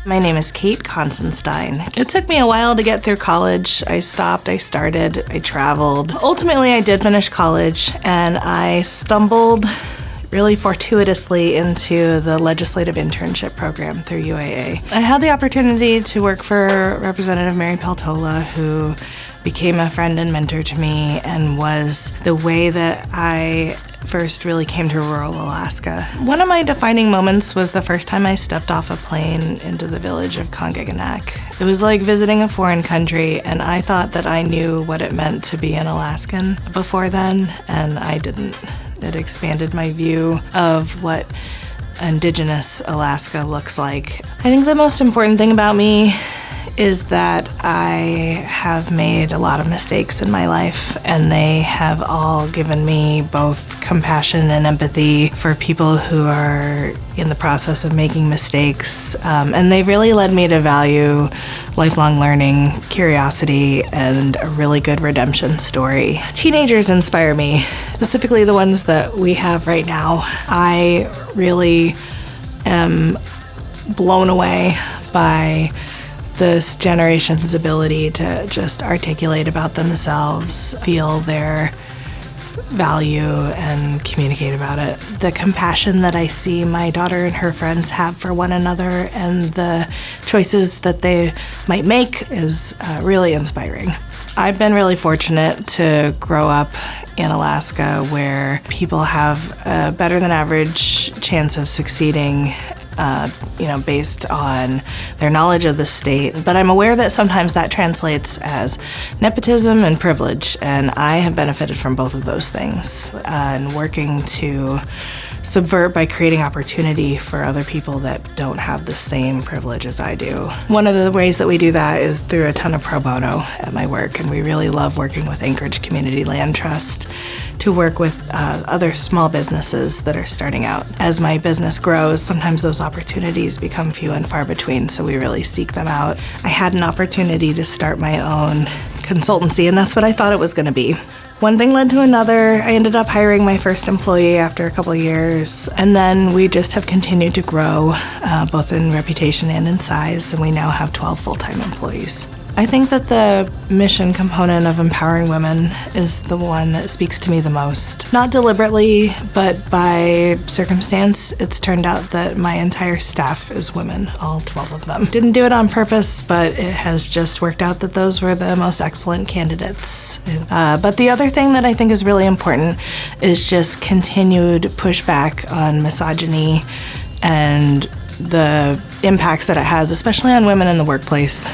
My name is Kate Consenstein. It took me a while to get through college. I stopped, I started, I traveled. Ultimately, I did finish college, and I stumbled really fortuitously into the legislative internship program through UAA. I had the opportunity to work for Representative Mary Peltola, who became a friend and mentor to me and was the way that I first really came to rural Alaska. One of my defining moments was the first time I stepped off a plane into the village of Kongaganak. It was like visiting a foreign country, and I thought that I knew what it meant to be an Alaskan before then, and I didn't. It expanded my view of what Indigenous Alaska looks like. I think the most important thing about me is that I have made a lot of mistakes in my life, and they have all given me both compassion and empathy for people who are in the process of making mistakes, and they've really led me to value lifelong learning, curiosity, and a really good redemption story. Teenagers inspire me, specifically the ones that we have right now. I really am blown away by this generation's ability to just articulate about themselves, feel their value, and communicate about it. The compassion that I see my daughter and her friends have for one another and the choices that they might make is really inspiring. I've been really fortunate to grow up in Alaska, where people have a better than average chance of succeeding based on their knowledge of the state. But I'm aware that sometimes that translates as nepotism and privilege, and I have benefited from both of those things and working to subvert by creating opportunity for other people that don't have the same privilege as I do. One of the ways that we do that is through a ton of pro bono at my work, and we really love working with Anchorage Community Land Trust to work with other small businesses that are starting out. As my business grows, sometimes those opportunities become few and far between, so we really seek them out. I had an opportunity to start my own consultancy, and that's what I thought it was going to be. One thing led to another. I ended up hiring my first employee after a couple of years, and then we just have continued to grow, both in reputation and in size, and we now have 12 full-time employees. I think that the mission component of empowering women is the one that speaks to me the most. Not deliberately, but by circumstance, it's turned out that my entire staff is women, all 12 of them. Didn't do it on purpose, but it has just worked out that those were the most excellent candidates. But the other thing that I think is really important is just continued pushback on misogyny and the impacts that it has, especially on women in the workplace.